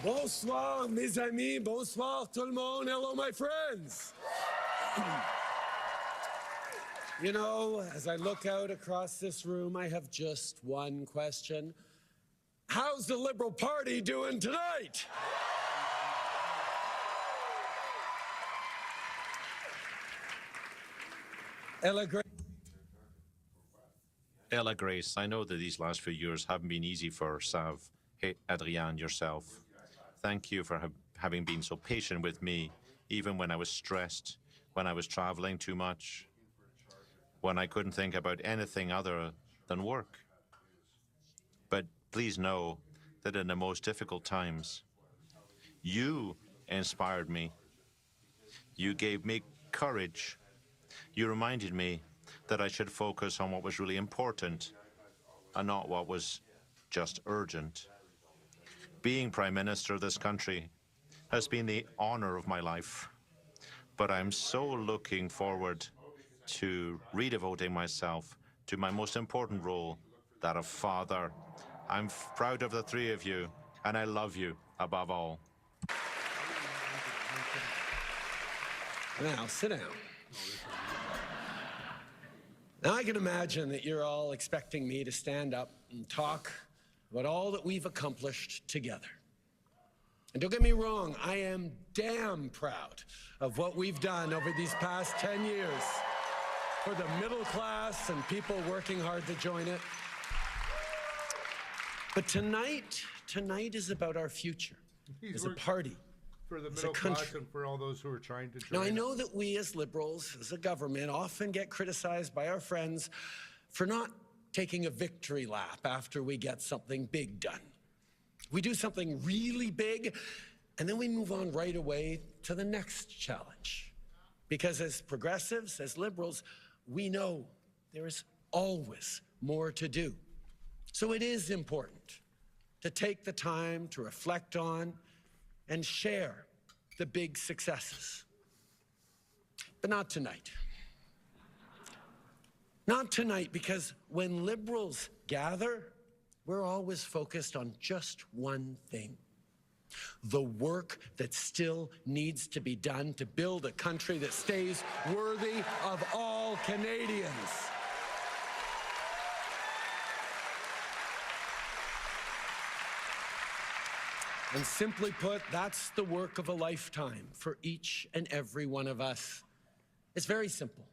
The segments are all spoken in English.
Bonsoir, mes amis. Bonsoir, tout le monde. Hello, my friends. You know, as I look out across this room, I have just one question. How's the Liberal Party doing tonight? Ella Grace, I know that these last few years haven't been easy for Sav, Adrian, yourself. Thank you for having been so patient with me, even when I was stressed, when I was traveling too much, when I couldn't think about anything other than work. But please know that in the most difficult times, you inspired me. You gave me courage. You reminded me that I should focus on what was really important and not what was just urgent. Being Prime Minister of this country has been the honor of my life, but I'm so looking forward to redevoting myself to my most important role, that of father. I'm proud of the three of you, and I love you above all. Now, sit down. Now, I can imagine that you're all expecting me to stand up and talk about all that we've accomplished together. And don't get me wrong, I am damn proud of what we've done over these past 10 years for the middle class and people working hard to join it. But tonight is about our future as a party. For the middle class and for all those who are trying to join. Now, I know that we as Liberals, as a government, often get criticized by our friends for not taking a victory lap after we get something big done. We do something really big, and then we move on right away to the next challenge. Because as progressives, as Liberals, we know there is always more to do. So it is important to take the time to reflect on and share the big successes. But not tonight. Not tonight, because when Liberals gather, we're always focused on just one thing: the work that still needs to be done to build a country that stays worthy of all Canadians. And simply put, that's the work of a lifetime for each and every one of us. It's very simple.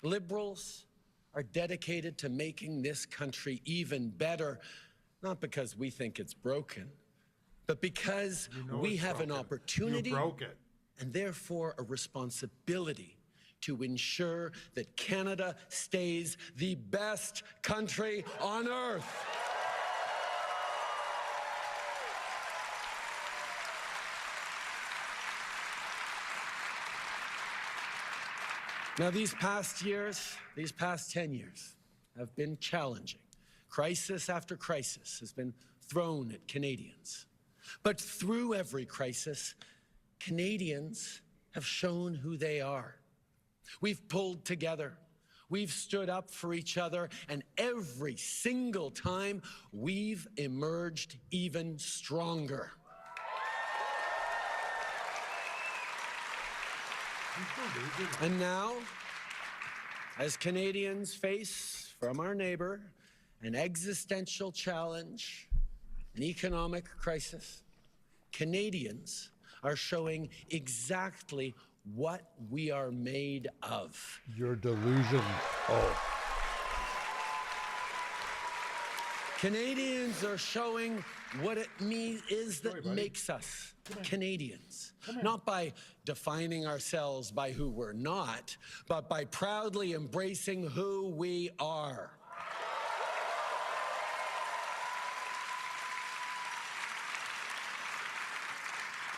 Liberals are dedicated to making this country even better, not because we think it's broken, but because we have an opportunity and therefore a responsibility to ensure that Canada stays the best country on earth. Now, these past 10 years have been challenging. Crisis after crisis has been thrown at Canadians. But through every crisis, Canadians have shown who they are. We've pulled together. We've stood up for each other, and every single time, we've emerged even stronger. And now, as Canadians face from our neighbor an existential challenge, an economic crisis, Canadians are showing exactly what we are made of. Your delusion. Oh. Canadians are showing what it is that makes us Canadians. Not by defining ourselves by who we're not, but by proudly embracing who we are.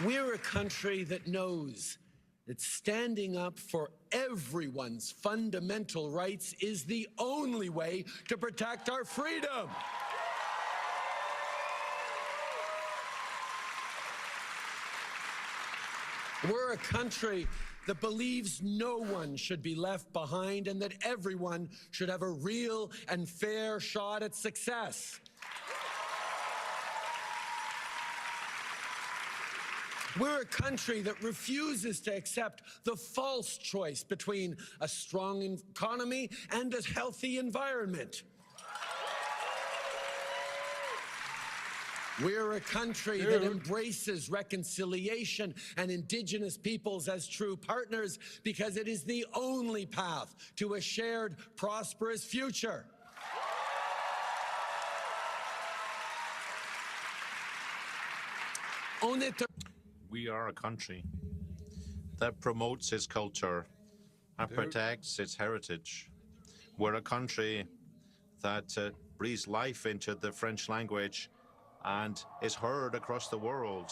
We're a country that knows that standing up for everyone's fundamental rights is the only way to protect our freedom. We're a country that believes no one should be left behind and that everyone should have a real and fair shot at success. We're a country that refuses to accept the false choice between a strong economy and a healthy environment. We're a country that embraces reconciliation and Indigenous peoples as true partners because it is the only path to a shared, prosperous future. We are a country that promotes its culture and protects its heritage. We're a country that breathes life into the French language and is heard across the world.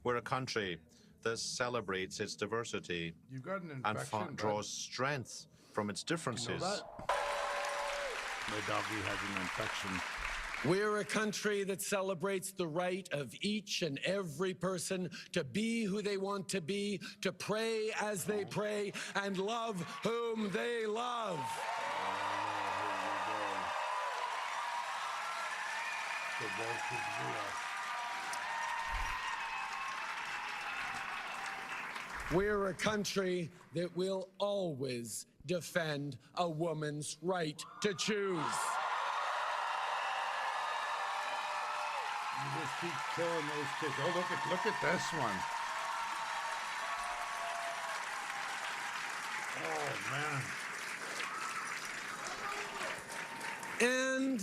We're a country that celebrates its diversity You've got an and infection, draws strength from its differences. My doggy has an infection. We're a country that celebrates the right of each and every person to be who they want to be, to pray as they pray, and love whom they love. We're a country that will always defend a woman's right to choose. You just keep killing those kids. Oh, look at this one. Oh, man. And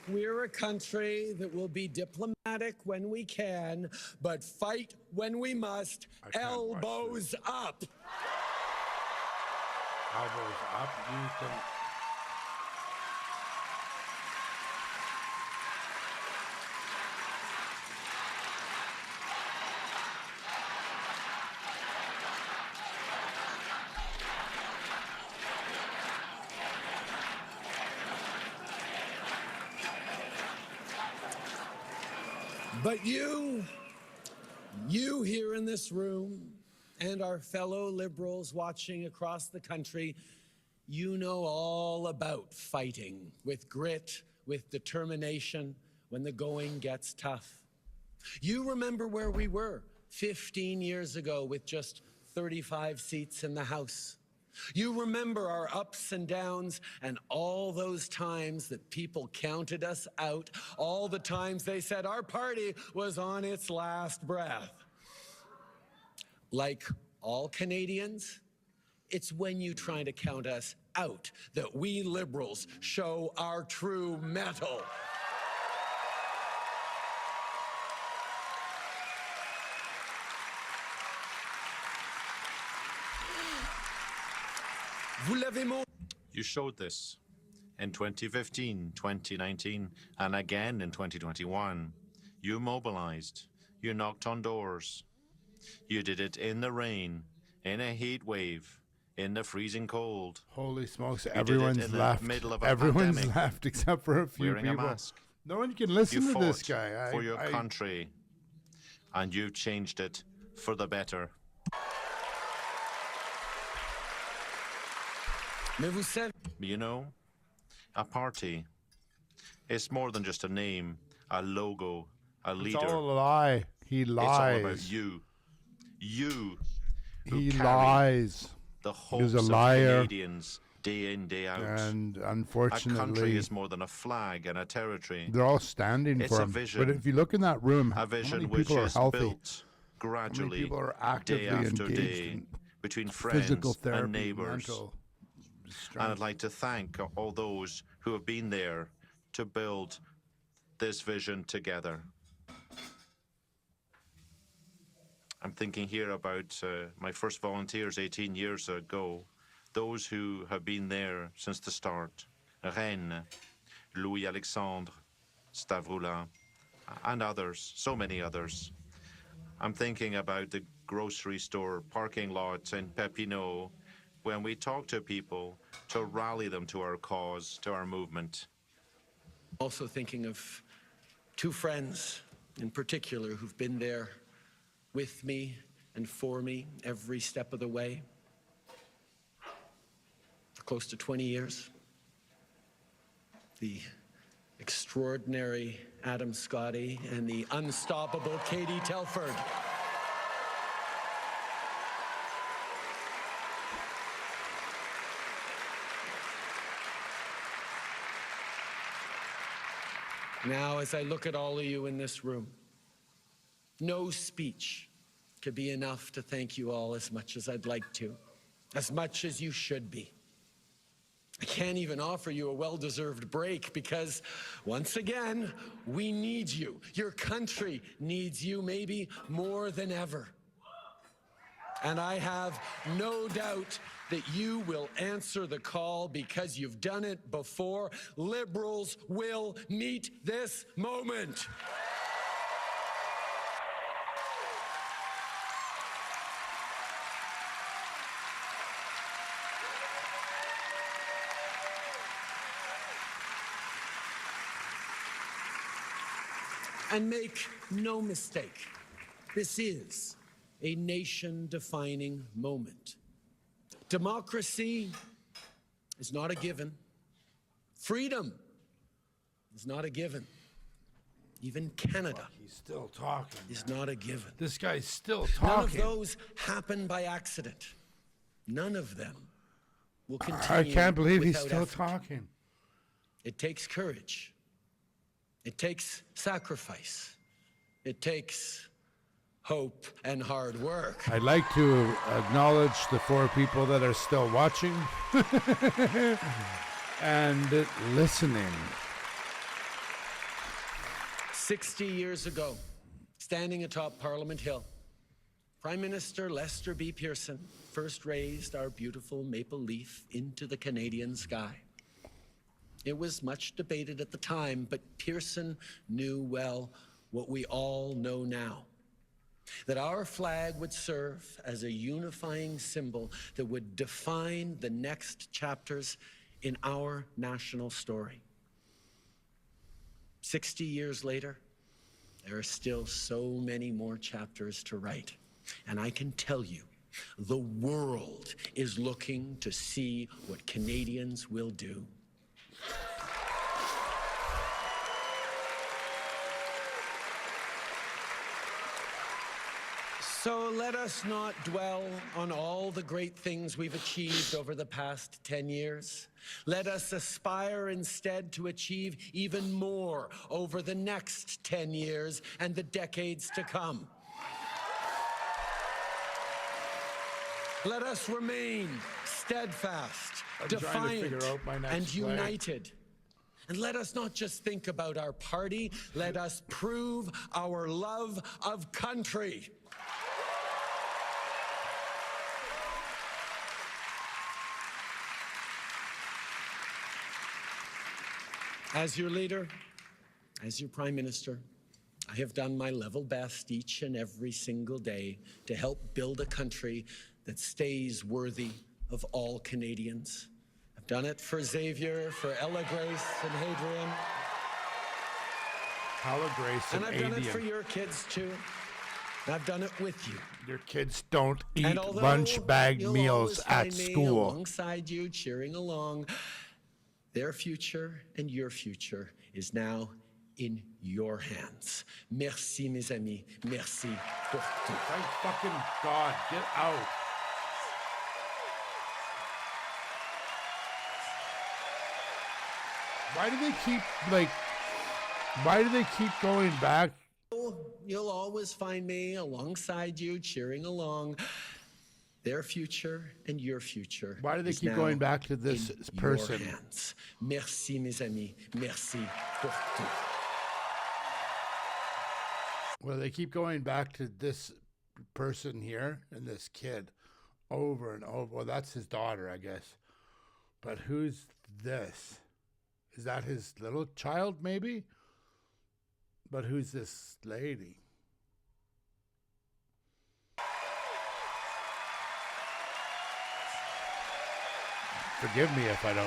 we're a country that will be diplomatic when we can, but fight when we must, elbows up. Elbows up, you can... But you here in this room, and our fellow Liberals watching across the country, you know all about fighting with grit, with determination when the going gets tough. You remember where we were 15 years ago with just 35 seats in the House. You remember our ups and downs and all those times that people counted us out, all the times they said our party was on its last breath. Like all Canadians, it's when you try to count us out that we Liberals show our true mettle. You showed this in 2015, 2019, and again in 2021. You mobilized. You knocked on doors. You did it in the rain, in a heat wave, in the freezing cold. Holy smokes, You everyone's did it in left. the middle of a Everyone's pandemic, left except for a few wearing people. a mask. No one can listen You to this fought guy. for your country, and you've changed it for the better. You know, a party is more than just a name, a logo, a leader. It's all a lie. He lies. It's all about you. You who He carry lies. the hopes He's a of liar. Canadians day in, day out. And A country unfortunately, is more than a flag and a territory. they're all standing It's for a him. vision. But if you look in that room, A how vision many which people are is healthy? built gradually, people are actively day after engaged day, in between friends physical therapy, and neighbours. mental And I'd strength? like to thank all those who have been there to build this vision together. I'm thinking here about my first volunteers 18 years ago, those who have been there since the start. Rennes, Louis-Alexandre, Stavroula, and others, so many others. I'm thinking about the grocery store parking lot in Papineau, when we talk to people to rally them to our cause, to our movement. Also thinking of two friends in particular who've been there with me and for me every step of the way for close to 20 years. The extraordinary Adam Scotty, and the unstoppable Katie Telford. Now, as I look at all of you in this room, no speech could be enough to thank you all as much as I'd like to, as much as you should be. I can't even offer you a well-deserved break because, once again, we need you. Your country needs you maybe more than ever. And I have no doubt that you will answer the call because you've done it before. Liberals will meet this moment. And make no mistake, this is a nation-defining moment. Democracy is not a given. Freedom is not a given. Even Canada He's still talking. is not a given. This guy's still None of talking. those happen by accident. None of them will I continue can't believe he's without still effort. talking. It takes courage. It takes sacrifice. It takes hope and hard work. I'd like to acknowledge the 4 people that are still watching and listening. 60 years ago, standing atop Parliament Hill, Prime Minister Lester B. Pearson first raised our beautiful maple leaf into the Canadian sky. It was much debated at the time, but Pearson knew well what we all know now, that our flag would serve as a unifying symbol that would define the next chapters in our national story. 60 years later, there are still so many more chapters to write. And I can tell you, the world is looking to see what Canadians will do. So let us not dwell on all the great things we've achieved over the past 10 years. Let us aspire instead to achieve even more over the next 10 years and the decades to come. Let us remain steadfast, I'm trying to defiant, figure out my next and play. united. And let us not just think about our party, let us prove our love of country. As your leader, as your Prime Minister, I have done my level best each and every single day to help build a country that stays worthy of all Canadians. I've done it for Xavier, for Ella Grace and Hadrian. Ella Grace And and I've done it for Adian. your kids too. And I've done it with you. Your kids don't eat And although lunch bag you'll meals always at find me school. alongside you, cheering along, their future and your future is now in your hands. Merci, mes amis. Merci pour tout. Thank fucking God, get out. Why do they keep going back? You'll always find me alongside you, cheering along. Their future and your future. Why do they is keep now going back to this in person? Your hands. Merci, mes amis. Merci pour tout. Well, they keep going back to this person here and this kid over and over. Well, that's his daughter, I guess. But who's this? Is that his little child, maybe? But who's this lady? Forgive me if I don't